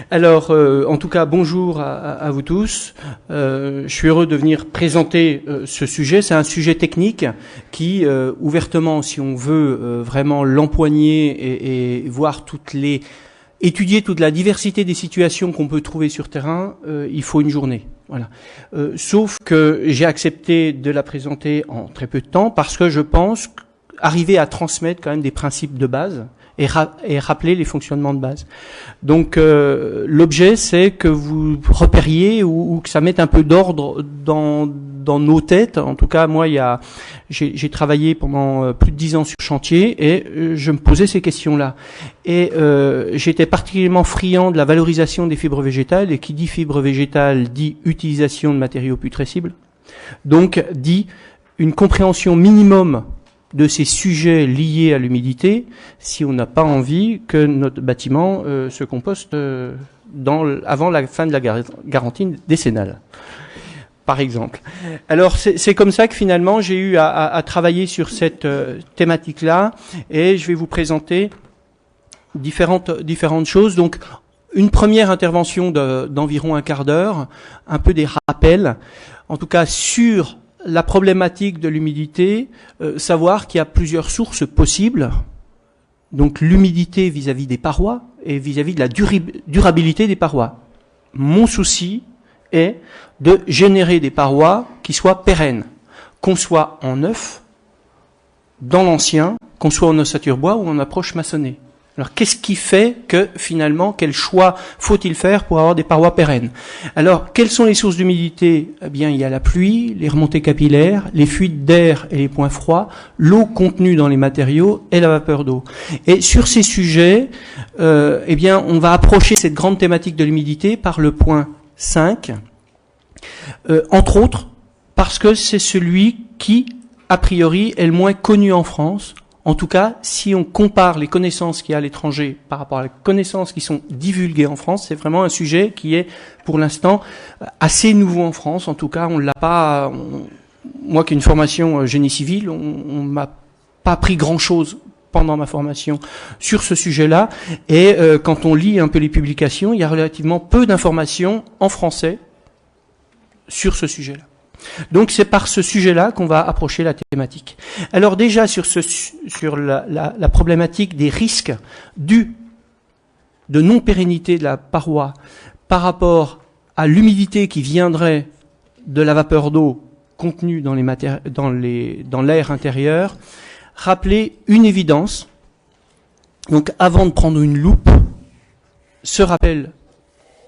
Alors, en tout cas, bonjour à vous tous. Je suis heureux de venir présenter ce sujet. C'est un sujet technique qui, ouvertement, si on veut vraiment l'empoigner et voir étudier toute la diversité des situations qu'on peut trouver sur terrain, il faut une journée. Voilà. Sauf que j'ai accepté de la présenter en très peu de temps parce que je pense arriver à transmettre quand même des principes de base et rappeler les fonctionnements de base. Donc l'objet, c'est que vous repériez ou que ça mette un peu d'ordre dans nos têtes. En tout cas, moi, j'ai travaillé pendant plus de 10 ans sur chantier et je me posais ces questions-là. Et j'étais particulièrement friand de la valorisation des fibres végétales. Et qui dit fibres végétales dit utilisation de matériaux putrescibles. Donc dit une compréhension minimum de ces sujets liés à l'humidité, si on n'a pas envie que notre bâtiment se composte avant la fin de la garantie décennale, par exemple. Alors c'est comme ça que finalement j'ai eu à travailler sur cette thématique-là, et je vais vous présenter différentes choses. Donc une première intervention d'environ un quart d'heure, un peu des rappels, en tout cas sur la problématique de l'humidité, savoir qu'il y a plusieurs sources possibles. Donc l'humidité vis-à-vis des parois et vis-à-vis de la durabilité des parois. Mon souci est de générer des parois qui soient pérennes, qu'on soit en neuf, dans l'ancien, qu'on soit en ossature bois ou en approche maçonnée. Alors, qu'est-ce qui fait que, finalement, quel choix faut-il faire pour avoir des parois pérennes? Alors, quelles sont les sources d'humidité? Eh bien, il y a la pluie, les remontées capillaires, les fuites d'air et les points froids, l'eau contenue dans les matériaux et la vapeur d'eau. Et sur ces sujets, eh bien, on va approcher cette grande thématique de l'humidité par le point 5, entre autres, parce que c'est celui qui, a priori, est le moins connu en France. En tout cas, si on compare les connaissances qu'il y a à l'étranger par rapport à les connaissances qui sont divulguées en France, c'est vraiment un sujet qui est, pour l'instant, assez nouveau en France. En tout cas, on l'a pas. Moi, qui ai une formation génie civil, on m'a pas appris grand-chose pendant ma formation sur ce sujet-là. Et quand on lit un peu les publications, il y a relativement peu d'informations en français sur ce sujet-là. Donc c'est par ce sujet-là qu'on va approcher la thématique. Alors déjà sur la problématique des risques dus de non-pérennité de la paroi par rapport à l'humidité qui viendrait de la vapeur d'eau contenue dans l'air intérieur, rappeler une évidence. Donc avant de prendre une loupe, ce rappel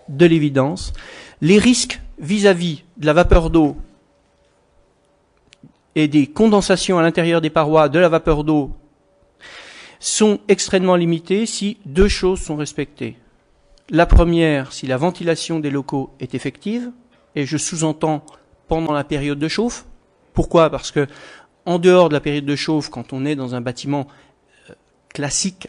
de l'évidence, les risques vis-à-vis de la vapeur d'eau et des condensations à l'intérieur des parois de la vapeur d'eau sont extrêmement limités si deux choses sont respectées. La première, si la ventilation des locaux est effective, et je sous-entends pendant la période de chauffe. Pourquoi? Parce que en dehors de la période de chauffe, quand on est dans un bâtiment classique,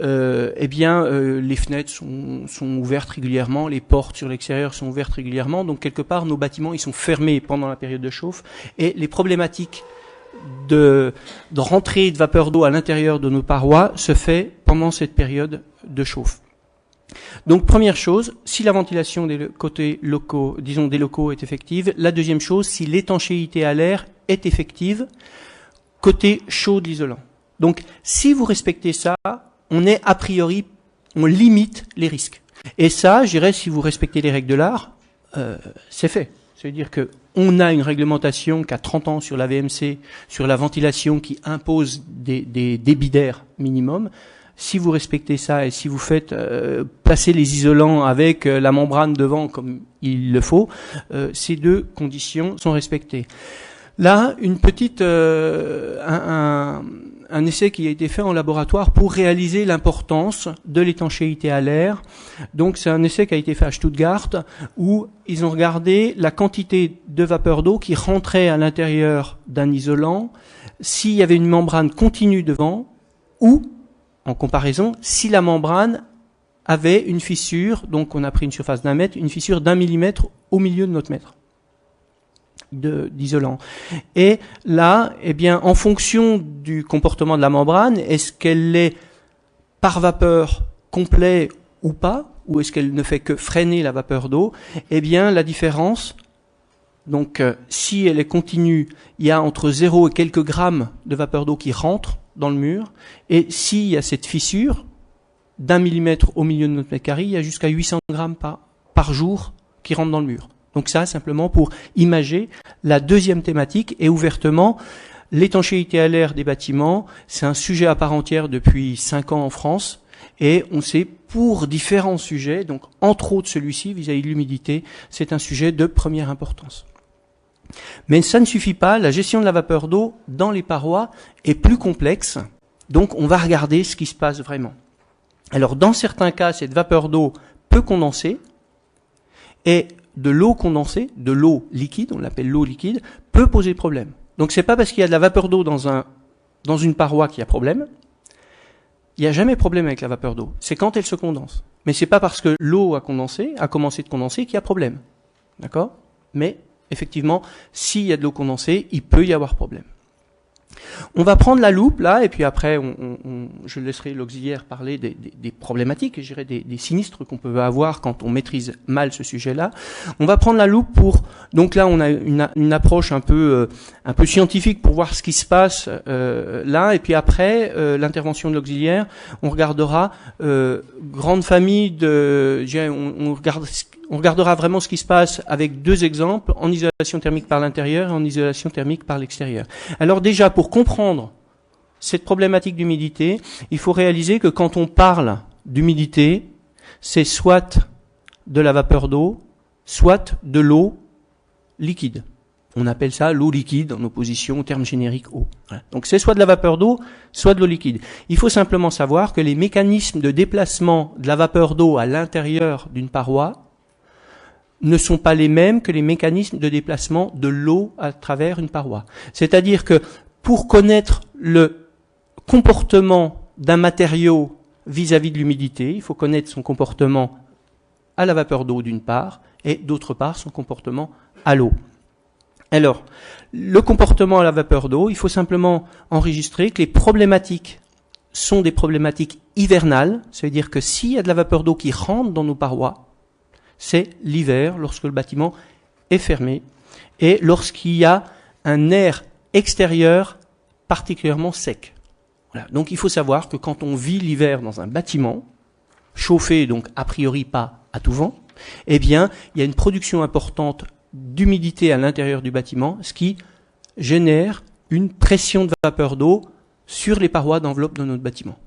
eh bien, les fenêtres sont ouvertes régulièrement, les portes sur l'extérieur sont ouvertes régulièrement, donc quelque part nos bâtiments ils sont fermés pendant la période de chauffe, et les problématiques de rentrée de vapeur d'eau à l'intérieur de nos parois se fait pendant cette période de chauffe. Donc première chose, si la ventilation des côtés locaux, disons des locaux est effective. La deuxième chose, si l'étanchéité à l'air est effective, côté chaud de l'isolant. Donc si vous respectez ça, on est a priori, on limite les risques. Et ça, je dirais, si vous respectez les règles de l'art, c'est fait. C'est-à-dire que on a une réglementation qui a 30 ans sur la VMC, sur la ventilation qui impose des débits d'air minimum. Si vous respectez ça et si vous faites passer les isolants avec la membrane devant comme il le faut, ces deux conditions sont respectées. Là, une petite un essai qui a été fait en laboratoire pour réaliser l'importance de l'étanchéité à l'air. Donc c'est un essai qui a été fait à Stuttgart où ils ont regardé la quantité de vapeur d'eau qui rentrait à l'intérieur d'un isolant s'il y avait une membrane continue devant ou, en comparaison, si la membrane avait une fissure, donc on a pris une surface d'1 mètre, une fissure d'1 millimètre au milieu de notre mètre d'isolant. Et là, eh bien, en fonction du comportement de la membrane, est-ce qu'elle est par vapeur complet ou pas, ou est-ce qu'elle ne fait que freiner la vapeur d'eau? Eh bien, la différence, donc si elle est continue, il y a entre 0 et quelques grammes de vapeur d'eau qui rentrent dans le mur, et s'il y a cette fissure d'1 millimètre au milieu de notre mètre carré, il y a jusqu'à 800 grammes par jour qui rentrent dans le mur. Donc ça, simplement pour imager la deuxième thématique, et ouvertement, l'étanchéité à l'air des bâtiments, c'est un sujet à part entière depuis 5 ans en France, et on sait pour différents sujets, donc entre autres celui-ci vis-à-vis de l'humidité, c'est un sujet de première importance. Mais ça ne suffit pas, la gestion de la vapeur d'eau dans les parois est plus complexe, donc on va regarder ce qui se passe vraiment. Alors dans certains cas, cette vapeur d'eau peut condenser, et de l'eau condensée, de l'eau liquide, on l'appelle l'eau liquide, peut poser problème. Donc c'est pas parce qu'il y a de la vapeur d'eau dans une paroi qu'il y a problème. Il n'y a jamais problème avec la vapeur d'eau. C'est quand elle se condense. Mais c'est pas parce que l'eau a commencé de condenser qu'il y a problème. D'accord? Mais effectivement, s'il y a de l'eau condensée, il peut y avoir problème. On va prendre la loupe là, et puis après, je laisserai l'auxiliaire parler des problématiques, je dirais des sinistres qu'on peut avoir quand on maîtrise mal ce sujet-là. On va prendre la loupe donc là, on a une approche un peu scientifique pour voir ce qui se passe là, et puis après l'intervention de l'auxiliaire, on regardera grande famille on regardera vraiment ce qui se passe avec deux exemples, en isolation thermique par l'intérieur et en isolation thermique par l'extérieur. Alors déjà, pour comprendre cette problématique d'humidité, il faut réaliser que quand on parle d'humidité, c'est soit de la vapeur d'eau, soit de l'eau liquide. On appelle ça l'eau liquide en opposition au terme générique eau. Voilà. Donc c'est soit de la vapeur d'eau, soit de l'eau liquide. Il faut simplement savoir que les mécanismes de déplacement de la vapeur d'eau à l'intérieur d'une paroi ne sont pas les mêmes que les mécanismes de déplacement de l'eau à travers une paroi. C'est-à-dire que pour connaître le comportement d'un matériau vis-à-vis de l'humidité, il faut connaître son comportement à la vapeur d'eau d'une part, et d'autre part son comportement à l'eau. Alors, le comportement à la vapeur d'eau, il faut simplement enregistrer que les problématiques sont des problématiques hivernales, ça veut dire que s'il y a de la vapeur d'eau qui rentre dans nos parois, c'est l'hiver, lorsque le bâtiment est fermé, et lorsqu'il y a un air extérieur particulièrement sec. Voilà. Donc il faut savoir que quand on vit l'hiver dans un bâtiment, chauffé donc a priori pas à tout vent, eh bien il y a une production importante d'humidité à l'intérieur du bâtiment, ce qui génère une pression de vapeur d'eau sur les parois d'enveloppe de notre bâtiment.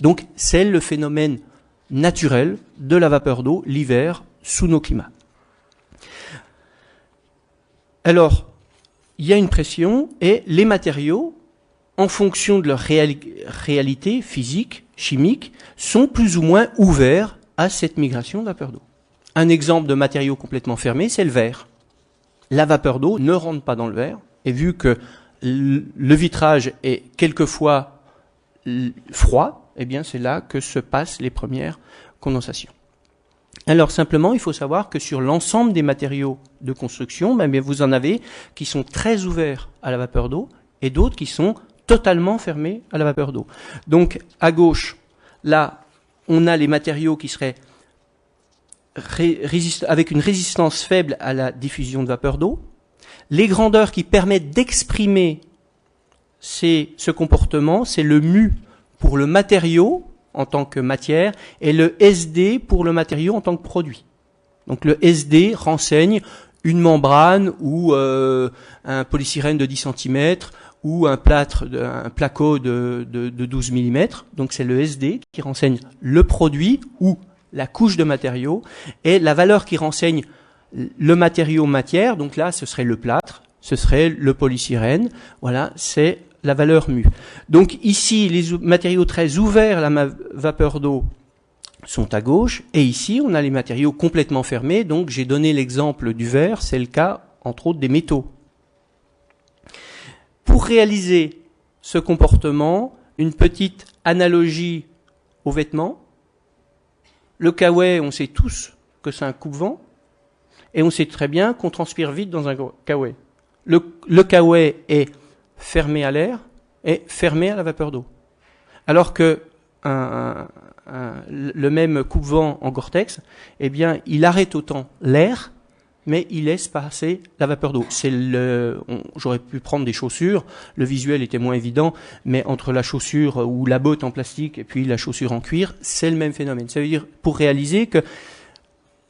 Donc c'est le phénomène naturel de la vapeur d'eau l'hiver sous nos climats. Alors, il y a une pression et les matériaux, en fonction de leur réalité physique, chimique, sont plus ou moins ouverts à cette migration de vapeur d'eau. Un exemple de matériau complètement fermé, c'est le verre. La vapeur d'eau ne rentre pas dans le verre, et vu que le vitrage est quelquefois froid, eh bien c'est là que se passent les premières condensations. Alors simplement, il faut savoir que sur l'ensemble des matériaux de construction, ben, vous en avez qui sont très ouverts à la vapeur d'eau et d'autres qui sont totalement fermés à la vapeur d'eau. Donc à gauche, là, on a les matériaux qui seraient avec une résistance faible à la diffusion de vapeur d'eau. Les grandeurs qui permettent d'exprimer ce comportement, c'est le mu pour le matériau en tant que matière et le SD pour le matériau en tant que produit. Donc le SD renseigne une membrane ou un polystyrène de 10 cm ou un placo de 12 mm. Donc c'est le SD qui renseigne le produit ou la couche de matériau, et la valeur qui renseigne le matériau matière, donc là ce serait le plâtre, ce serait le polystyrène, voilà, c'est la valeur mu. Donc ici, les matériaux très ouverts à la vapeur d'eau sont à gauche, et ici on a les matériaux complètement fermés, donc j'ai donné l'exemple du verre, c'est le cas entre autres des métaux. Pour réaliser ce comportement, une petite analogie aux vêtements. Le kawaii, on sait tous que c'est un coupe-vent, et on sait très bien qu'on transpire vite dans un kawaii. Le kawaii est fermé à l'air et fermé à la vapeur d'eau. Alors que un le même coupe-vent en Gore-Tex, eh bien, il arrête autant l'air, mais il laisse passer la vapeur d'eau. J'aurais pu prendre des chaussures, le visuel était moins évident, mais entre la chaussure ou la botte en plastique et puis la chaussure en cuir, c'est le même phénomène. Ça veut dire, pour réaliser que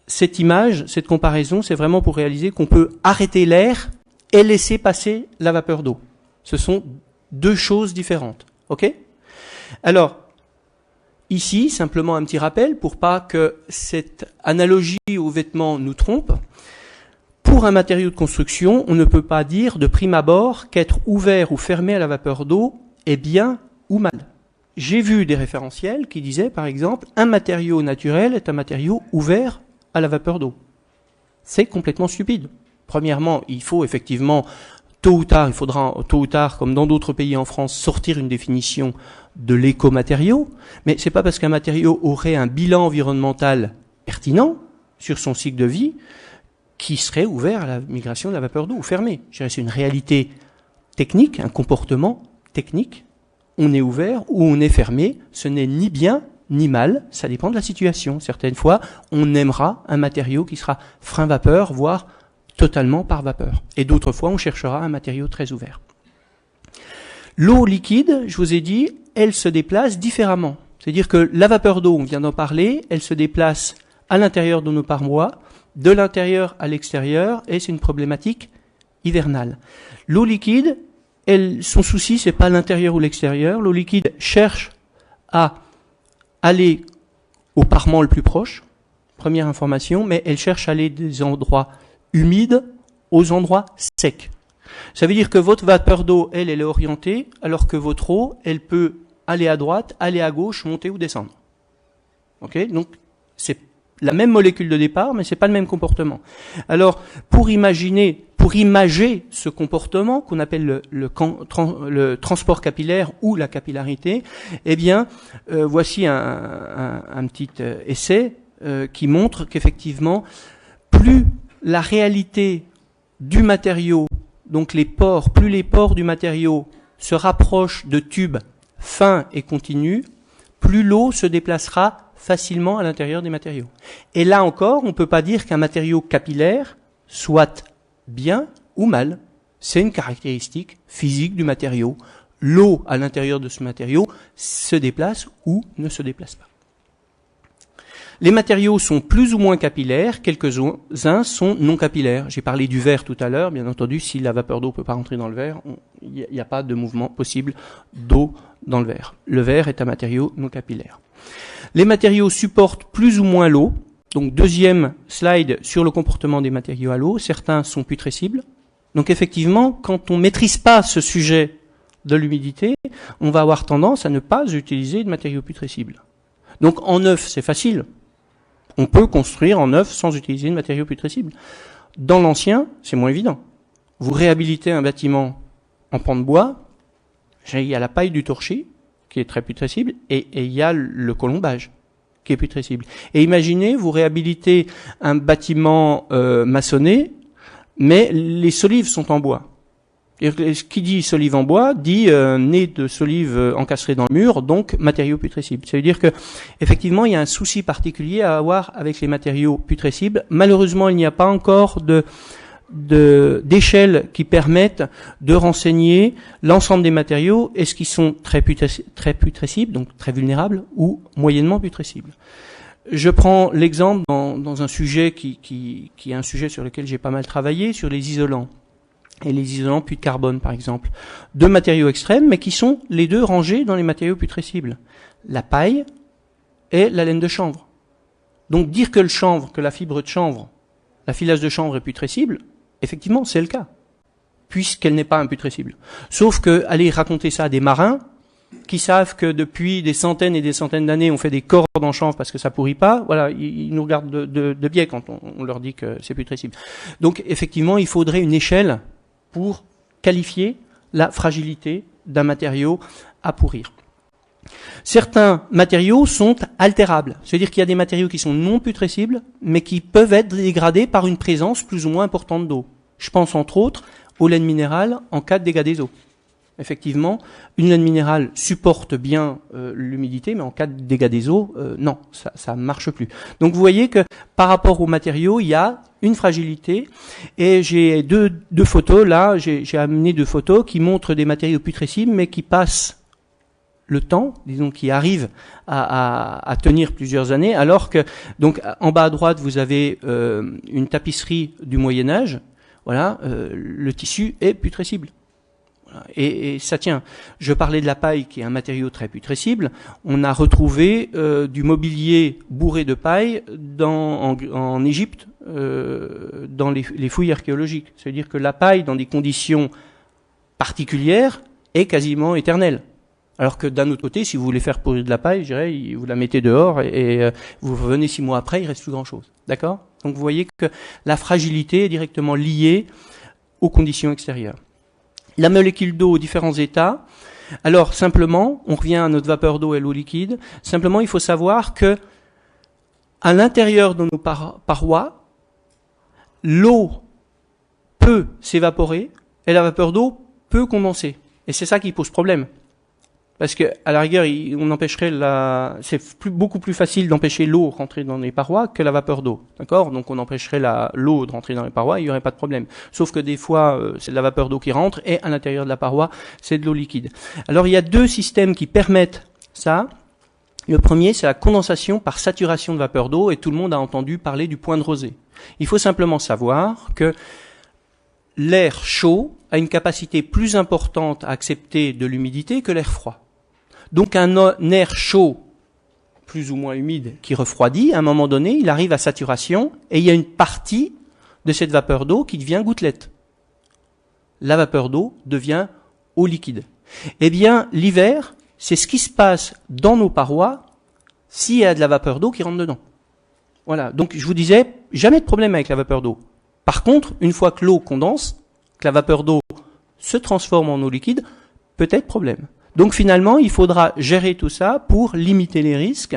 cette image, cette comparaison, c'est vraiment pour réaliser qu'on peut arrêter l'air et laisser passer la vapeur d'eau. Ce sont deux choses différentes. OK ? Alors, ici, simplement un petit rappel pour pas que cette analogie aux vêtements nous trompe. Pour un matériau de construction, on ne peut pas dire de prime abord qu'être ouvert ou fermé à la vapeur d'eau est bien ou mal. J'ai vu des référentiels qui disaient, par exemple, un matériau naturel est un matériau ouvert à la vapeur d'eau. C'est complètement stupide. Premièrement, il faut effectivement, il faudra tôt ou tard, comme dans d'autres pays en France, sortir une définition de l'écomatériau, mais c'est pas parce qu'un matériau aurait un bilan environnemental pertinent sur son cycle de vie qui serait ouvert à la migration de la vapeur d'eau ou fermé. Je dirais, c'est une réalité technique, un comportement technique. On est ouvert ou on est fermé, ce n'est ni bien ni mal, ça dépend de la situation. Certaines fois, on aimera un matériau qui sera frein vapeur, voire totalement par vapeur. Et d'autres fois, on cherchera un matériau très ouvert. L'eau liquide, je vous ai dit, elle se déplace différemment. C'est-à-dire que la vapeur d'eau, on vient d'en parler, elle se déplace à l'intérieur de nos parois, de l'intérieur à l'extérieur, et c'est une problématique hivernale. L'eau liquide, son souci, c'est pas l'intérieur ou l'extérieur. L'eau liquide cherche à aller au parement le plus proche, première information, mais elle cherche à aller des endroits humides aux endroits secs. Ça veut dire que votre vapeur d'eau, elle est orientée, alors que votre eau, elle peut aller à droite, aller à gauche, monter ou descendre. Ok ? Donc, c'est la même molécule de départ, mais c'est pas le même comportement. Alors, pour imager ce comportement qu'on appelle le transport capillaire ou la capillarité, eh bien, voici un petit essai qui montre qu'effectivement, plus la réalité du matériau, donc plus les pores du matériau se rapprochent de tubes fins et continus, plus l'eau se déplacera facilement à l'intérieur des matériaux. Et là encore, on ne peut pas dire qu'un matériau capillaire soit bien ou mal. C'est une caractéristique physique du matériau. L'eau à l'intérieur de ce matériau se déplace ou ne se déplace pas. Les matériaux sont plus ou moins capillaires, quelques-uns sont non capillaires. J'ai parlé du verre tout à l'heure, bien entendu, si la vapeur d'eau ne peut pas rentrer dans le verre, il n'y a pas de mouvement possible d'eau dans le verre. Le verre est un matériau non capillaire. Les matériaux supportent plus ou moins l'eau. Donc, deuxième slide sur le comportement des matériaux à l'eau. Certains sont putrescibles. Donc, effectivement, quand on maîtrise pas ce sujet de l'humidité, on va avoir tendance à ne pas utiliser de matériaux putrescibles. Donc, en neuf, c'est facile. On peut construire en neuf sans utiliser de matériaux putrescibles. Dans l'ancien, c'est moins évident. Vous réhabilitez un bâtiment en pan de bois, il y a la paille du torchis, qui est très putrescible, et il y a le colombage, qui est putrescible. Et imaginez, vous réhabilitez un bâtiment maçonné, mais les solives sont en bois. Et qui dit solive en bois, dit nez de solive encastré dans le mur, donc matériaux putrescibles. Ça veut dire que effectivement, il y a un souci particulier à avoir avec les matériaux putrescibles. Malheureusement, il n'y a pas encore d'échelles qui permettent de renseigner l'ensemble des matériaux, est-ce qu'ils sont très putrescibles, donc très vulnérables, ou moyennement putrescibles. Je prends l'exemple dans un sujet qui est un sujet sur lequel j'ai pas mal travaillé, sur les isolants. Et les isolants puits de carbone, par exemple. Deux matériaux extrêmes, mais qui sont les deux rangés dans les matériaux putrescibles. La paille et la laine de chanvre. Donc dire que la fibre de chanvre, la filasse de chanvre est putrescible, effectivement, c'est le cas, puisqu'elle n'est pas imputrescible. Sauf que aller raconter ça à des marins, qui savent que depuis des centaines et des centaines d'années, on fait des cordes en chanvre parce que ça pourrit pas, voilà, ils nous regardent de biais quand on leur dit que c'est putrescible. Donc effectivement, il faudrait une échelle pour qualifier la fragilité d'un matériau à pourrir. Certains matériaux sont altérables, c'est-à-dire qu'il y a des matériaux qui sont non putrescibles, mais qui peuvent être dégradés par une présence plus ou moins importante d'eau. Je pense entre autres aux laines minérales en cas de dégâts des eaux. effectivement, une laine minérale supporte bien l'humidité, mais en cas de dégâts des eaux, non, ça marche plus. Donc vous voyez que par rapport aux matériaux, il y a une fragilité. Et j'ai deux photos là, j'ai amené 2 photos qui montrent des matériaux putrescibles, mais qui passent le temps, disons, qui arrivent à tenir plusieurs années, alors que, donc, en bas à droite, vous avez une tapisserie du Moyen-Âge. Voilà, le tissu est putrescible. Voilà, et ça tient. Je parlais de la paille, qui est un matériau très putrescible. On a retrouvé du mobilier bourré de paille en Égypte, dans les fouilles archéologiques. C'est-à-dire que la paille, dans des conditions particulières, est quasiment éternelle. Alors que d'un autre côté, si vous voulez faire pourrir de la paille, je dirais, vous la mettez dehors et vous revenez 6 mois après, il reste plus grand-chose. D'accord ? Donc vous voyez que la fragilité est directement liée aux conditions extérieures. La molécule d'eau aux différents états. Alors simplement, on revient à notre vapeur d'eau et l'eau liquide. Simplement, il faut savoir que à l'intérieur de nos parois, l'eau peut s'évaporer et la vapeur d'eau peut condenser. Et c'est ça qui pose problème. Parce que, à la rigueur, on empêcherait beaucoup plus facile d'empêcher l'eau de rentrer dans les parois que la vapeur d'eau. D'accord? Donc, on empêcherait l'eau de rentrer dans les parois, il n'y aurait pas de problème. Sauf que des fois, c'est de la vapeur d'eau qui rentre et à l'intérieur de la paroi, c'est de l'eau liquide. Alors, il y a 2 systèmes qui permettent ça. Le premier, c'est la condensation par saturation de vapeur d'eau et tout le monde a entendu parler du point de rosée. Il faut simplement savoir que l'air chaud a une capacité plus importante à accepter de l'humidité que l'air froid. Donc un air chaud, plus ou moins humide, qui refroidit, à un moment donné, il arrive à saturation et il y a une partie de cette vapeur d'eau qui devient gouttelette. La vapeur d'eau devient eau liquide. Eh bien, l'hiver, c'est ce qui se passe dans nos parois s'il y a de la vapeur d'eau qui rentre dedans. Voilà. Donc, je vous disais, jamais de problème avec la vapeur d'eau. Par contre, une fois que l'eau condense, que la vapeur d'eau se transforme en eau liquide, peut-être problème. Donc finalement, il faudra gérer tout ça pour limiter les risques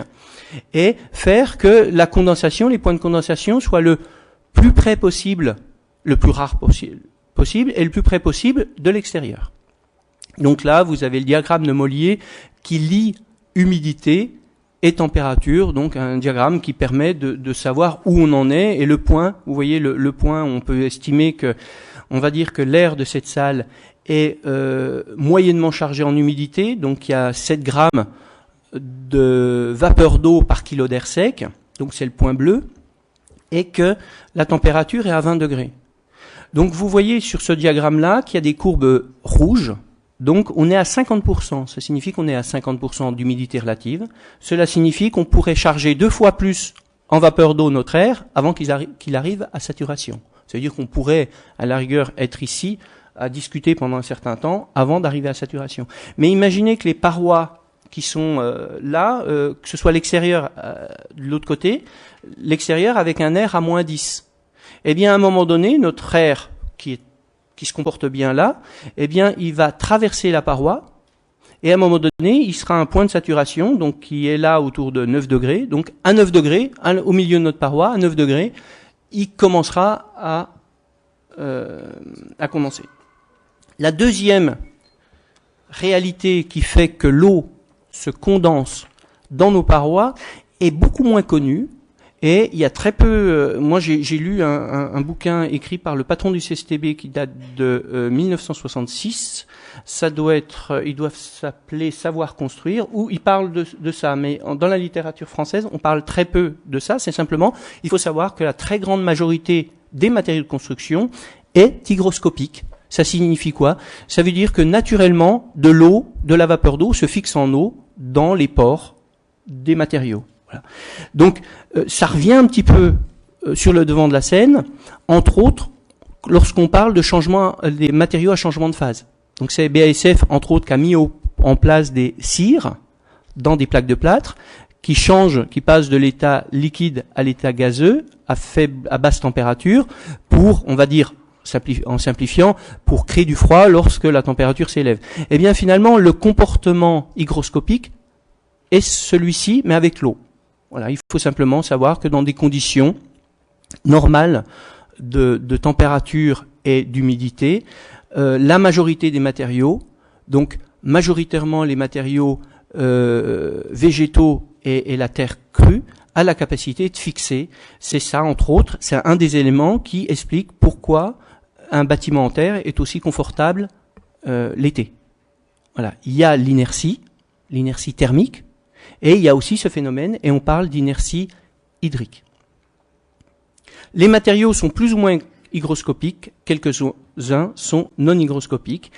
et faire que la condensation, les points de condensation soient le plus près possible, le plus rare possible et le plus près possible de l'extérieur. Donc là, vous avez le diagramme de Mollier qui lie humidité et température, donc un diagramme qui permet de savoir où on en est et le point. Vous voyez le point, on peut estimer que, on va dire que l'air de cette salle est moyennement chargé en humidité, donc il y a 7 grammes de vapeur d'eau par kilo d'air sec, donc c'est le point bleu, et que la température est à 20 degrés. Donc vous voyez sur ce diagramme-là qu'il y a des courbes rouges, donc on est à 50%, ça signifie qu'on est à 50% d'humidité relative, cela signifie qu'on pourrait charger 2 fois plus en vapeur d'eau notre air avant qu'il arrive à saturation. C'est-à-dire qu'on pourrait, à la rigueur, être ici à discuter pendant un certain temps avant d'arriver à saturation. Mais imaginez que les parois qui sont là, que ce soit l'extérieur de l'autre côté, l'extérieur avec un air à moins 10. Eh bien, à un moment donné, notre air qui se comporte bien là, eh bien, il va traverser la paroi et à un moment donné, il sera à un point de saturation, donc qui est là autour de 9 degrés. Donc, à 9 degrés, au milieu de notre paroi, à 9 degrés, il commencera à condenser. La deuxième réalité qui fait que l'eau se condense dans nos parois est beaucoup moins connue et il y a très peu. Moi, j'ai lu un bouquin écrit par le patron du CSTB qui date de 1966. Ça doit être, il doit s'appeler Savoir construire, où il parle de ça. Mais dans la littérature française, on parle très peu de ça. C'est simplement, il faut savoir que la très grande majorité des matériaux de construction est hygroscopique. Ça signifie quoi? Ça veut dire que naturellement, de l'eau, de la vapeur d'eau se fixe en eau dans les pores des matériaux. Voilà. Donc, ça revient un petit peu sur le devant de la scène, entre autres, lorsqu'on parle de changement des matériaux à changement de phase. Donc, c'est BASF, entre autres, qui a mis en place des cires dans des plaques de plâtre qui passent de l'état liquide à l'état gazeux à basse température pour, on va dire, en simplifiant, pour créer du froid lorsque la température s'élève. Eh bien, finalement, le comportement hygroscopique est celui-ci, mais avec l'eau. Voilà, il faut simplement savoir que dans des conditions normales de température et d'humidité, la majorité des matériaux donc majoritairement les matériaux végétaux et la terre crue, a la capacité de fixer. C'est ça, entre autres, c'est un des éléments qui explique pourquoi un bâtiment en terre est aussi confortable l'été. Voilà, il y a l'inertie thermique, et il y a aussi ce phénomène, et on parle d'inertie hydrique. Les matériaux sont plus ou moins hygroscopiques, quelques-uns sont non hygroscopiques,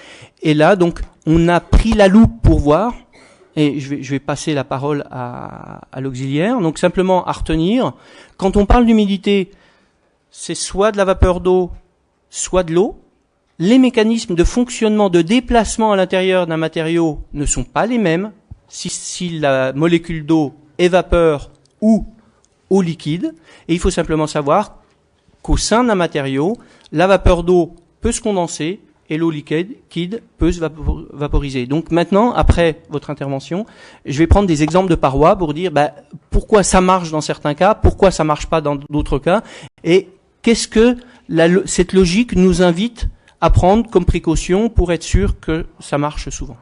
et là, donc, on a pris la loupe pour voir, et je vais passer la parole à l'auxiliaire, donc simplement à retenir, quand on parle d'humidité, c'est soit de la vapeur d'eau, soit de l'eau. Les mécanismes de fonctionnement, de déplacement à l'intérieur d'un matériau ne sont pas les mêmes si la molécule d'eau est vapeur ou eau liquide. Et il faut simplement savoir qu'au sein d'un matériau, la vapeur d'eau peut se condenser et l'eau liquide peut se vaporiser. Donc maintenant, après votre intervention, je vais prendre des exemples de parois pour dire pourquoi ça marche dans certains cas, pourquoi ça marche pas dans d'autres cas, et qu'est-ce que cette logique nous invite à prendre comme précaution pour être sûr que ça marche souvent.